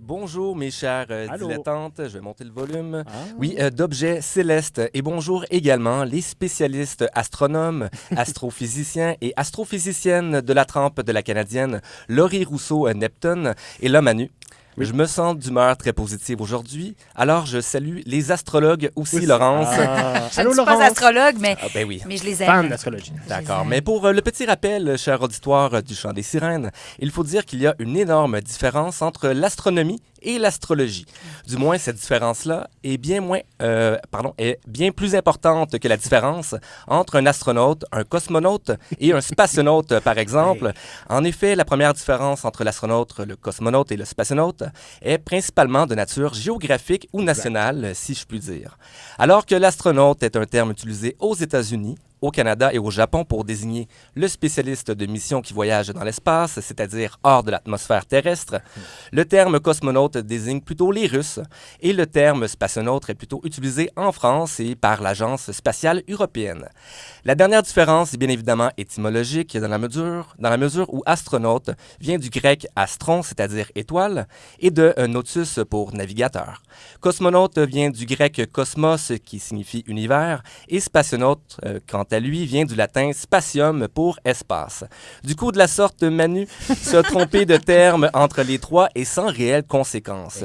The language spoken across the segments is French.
Bonjour mes chers Allô? dilettantes, je vais monter le volume. Ah. Oui, d'objets célestes. Et bonjour également les spécialistes astronomes, astrophysiciens et astrophysiciennes de la trempe de la Canadienne Laurie Rousseau-Neptune et là Manu. Oui. Je me sens d'humeur très positive aujourd'hui, alors je salue les astrologues aussi, Oui. Laurence. Je Allô, ne suis pas Laurence? astrologue, mais, Ah ben oui. mais je les aime. Fan d'astrologie. D'accord, aime. mais pour le petit rappel, cher auditoire du Chant des Sirènes, il faut dire qu'il y a une énorme différence entre l'astronomie et l'astrologie. Du moins, cette différence-là est est bien plus importante que la différence entre un astronaute, un cosmonaute et un spationaute, par exemple. En effet, la première différence entre l'astronaute, le cosmonaute et le spationaute est principalement de nature géographique ou nationale, si je puis dire. Alors que l'astronaute est un terme utilisé aux États-Unis, au Canada et au Japon pour désigner le spécialiste de mission qui voyage dans l'espace, c'est-à-dire hors de l'atmosphère terrestre. Le terme cosmonaute désigne plutôt les Russes et le terme spationaute est plutôt utilisé en France et par l'Agence spatiale européenne. La dernière différence est bien évidemment étymologique dans la mesure où astronaute vient du grec astron, c'est-à-dire étoile, et de nautus pour navigateur. Cosmonaute vient du grec cosmos qui signifie univers et spationaute, quant à lui, vient du latin spatium pour espace. Du coup, de la sorte, Manu se tromper de terme entre les trois et sans réelle conséquence.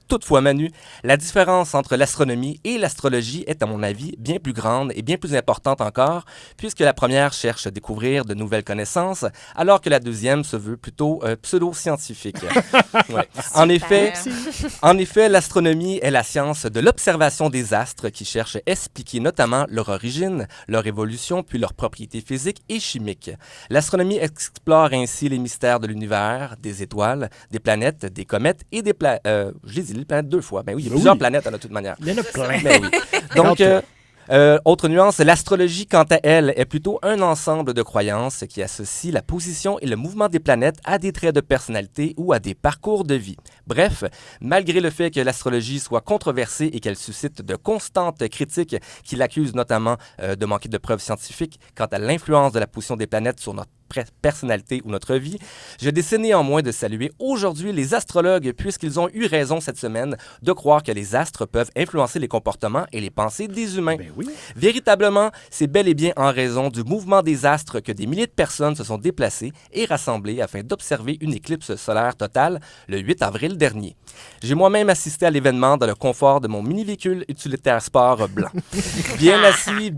Toutefois, Manu, la différence entre l'astronomie et l'astrologie est, à mon avis, bien plus grande et bien plus importante encore, puisque la première cherche à découvrir de nouvelles connaissances, alors que la deuxième se veut plutôt pseudo-scientifique. Ouais. En effet, l'astronomie est la science de l'observation des astres qui cherche à expliquer notamment leur origine, leur évolution, puis leurs propriétés physiques et chimiques. L'astronomie explore ainsi les mystères de l'univers, des étoiles, des planètes, des comètes et des les planètes deux fois. Ben oui, il y a plusieurs planètes de toute manière. Il y en a plein. Ben oui. Donc, autre nuance, l'astrologie, quant à elle, est plutôt un ensemble de croyances qui associe la position et le mouvement des planètes à des traits de personnalité ou à des parcours de vie. Bref, malgré le fait que l'astrologie soit controversée et qu'elle suscite de constantes critiques qui l'accusent notamment de manquer de preuves scientifiques quant à l'influence de la position des planètes sur notre personnalité ou notre vie, je décide néanmoins de saluer aujourd'hui les astrologues puisqu'ils ont eu raison cette semaine de croire que les astres peuvent influencer les comportements et les pensées des humains. Ben oui. Véritablement, c'est bel et bien en raison du mouvement des astres que des milliers de personnes se sont déplacées et rassemblées afin d'observer une éclipse solaire totale le 8 avril dernier. J'ai moi-même assisté à l'événement dans le confort de mon mini-véhicule utilitaire sport blanc. Bien assis.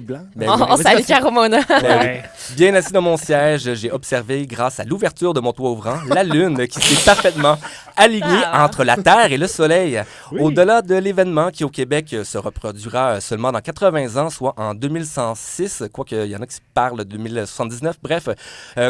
blanc. Ben oui. On salue Caromona. Ouais. Bien assis dans mon siège, j'ai observé, grâce à l'ouverture de mon toit ouvrant, la Lune qui s'est parfaitement alignée entre la Terre et le Soleil. Oui. Au-delà de l'événement qui, au Québec, se reproduira seulement dans 80 ans, soit en 2106, quoique il y en a qui parlent de 2079. Bref,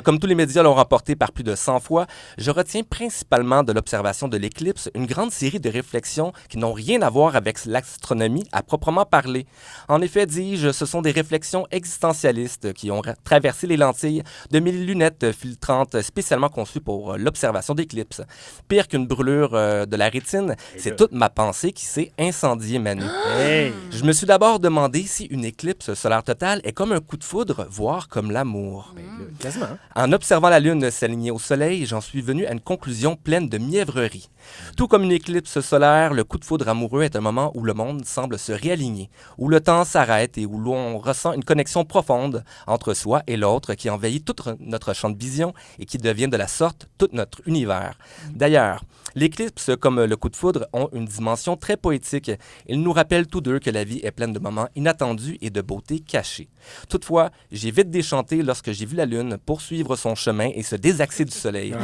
comme tous les médias l'ont rapporté par plus de 100 fois, je retiens principalement de l'observation de l'éclipse une grande série de réflexions qui n'ont rien à voir avec l'astronomie à proprement parler. En effet, dis-je, ce sont des réflexions existentialistes qui ont traversé les lentilles de mes lunettes filtrantes spécialement conçues pour l'observation d'éclipses. Pire qu'une brûlure de la rétine, c'est toute ma pensée qui s'est incendiée, Manu. Hey. Je me suis d'abord demandé si une éclipse solaire totale est comme un coup de foudre, voire comme l'amour. Ben là, quasiment. En observant la Lune s'aligner au Soleil, j'en suis venu à une conclusion pleine de mièvrerie. Tout comme une éclipse solaire, le coup de foudre amoureux est un moment où le monde semble se réaligner, où le temps s'arrête et où l'on ressent une connexion profonde entre soi et l'autre qui envahit tout notre champ de vision et qui devient de la sorte tout notre univers. D'ailleurs, l'éclipse comme le coup de foudre ont une dimension très poétique. Ils nous rappellent tous deux que la vie est pleine de moments inattendus et de beauté cachée. Toutefois, j'ai vite déchanté lorsque j'ai vu la Lune poursuivre son chemin et se désaxer du Soleil.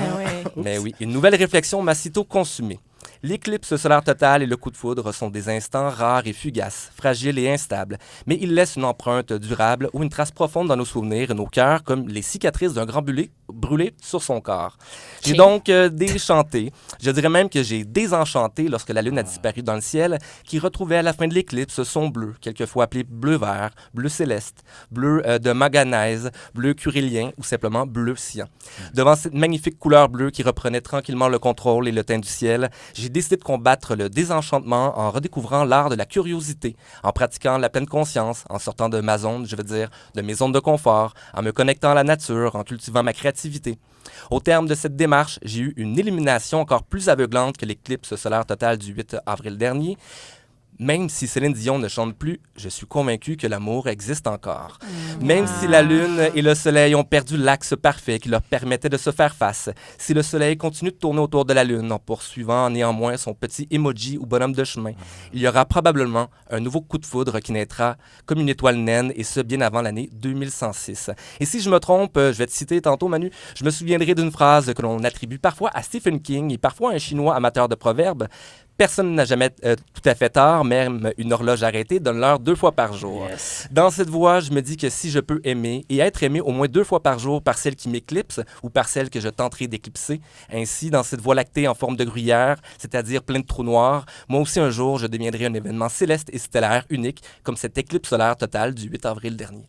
Mais oui, une nouvelle réflexion m'a sitôt consumé. L'éclipse solaire totale et le coup de foudre sont des instants rares et fugaces, fragiles et instables, mais ils laissent une empreinte durable ou une trace profonde dans nos souvenirs et nos cœurs, comme les cicatrices d'un grand brûlé sur son corps. J'ai donc déchanté, je dirais même que j'ai désenchanté lorsque la Lune a disparu dans le ciel, qui retrouvait à la fin de l'éclipse son bleu, quelquefois appelé bleu-vert, bleu céleste, bleu de manganèse, bleu curélien ou simplement bleu cyan. Devant cette magnifique couleur bleue qui reprenait tranquillement le contrôle et le teint du ciel, j'ai décidé de combattre le désenchantement en redécouvrant l'art de la curiosité, en pratiquant la pleine conscience, en sortant de ma zone, je veux dire, de mes zones de confort, en me connectant à la nature, en cultivant ma créativité. Au terme de cette démarche, j'ai eu une illumination encore plus aveuglante que l'éclipse solaire totale du 8 avril dernier. Même si Céline Dion ne chante plus, je suis convaincu que l'amour existe encore. Même si la Lune et le Soleil ont perdu l'axe parfait qui leur permettait de se faire face, si le Soleil continue de tourner autour de la Lune en poursuivant néanmoins son petit emoji ou bonhomme de chemin, il y aura probablement un nouveau coup de foudre qui naîtra comme une étoile naine, et ce bien avant l'année 2106. Et si je me trompe, je vais te citer tantôt, Manu, je me souviendrai d'une phrase que l'on attribue parfois à Stephen King et parfois à un Chinois amateur de proverbes. Personne n'a jamais tout à fait tort, même une horloge arrêtée donne l'heure 2 fois par jour. Yes. Dans cette voie, je me dis que si je peux aimer et être aimé au moins 2 fois par jour par celle qui m'éclipse ou par celle que je tenterai d'éclipser, ainsi dans cette voie lactée en forme de gruyère, c'est-à-dire pleine de trous noirs, moi aussi un jour je deviendrai un événement céleste et stellaire unique comme cette éclipse solaire totale du 8 avril dernier.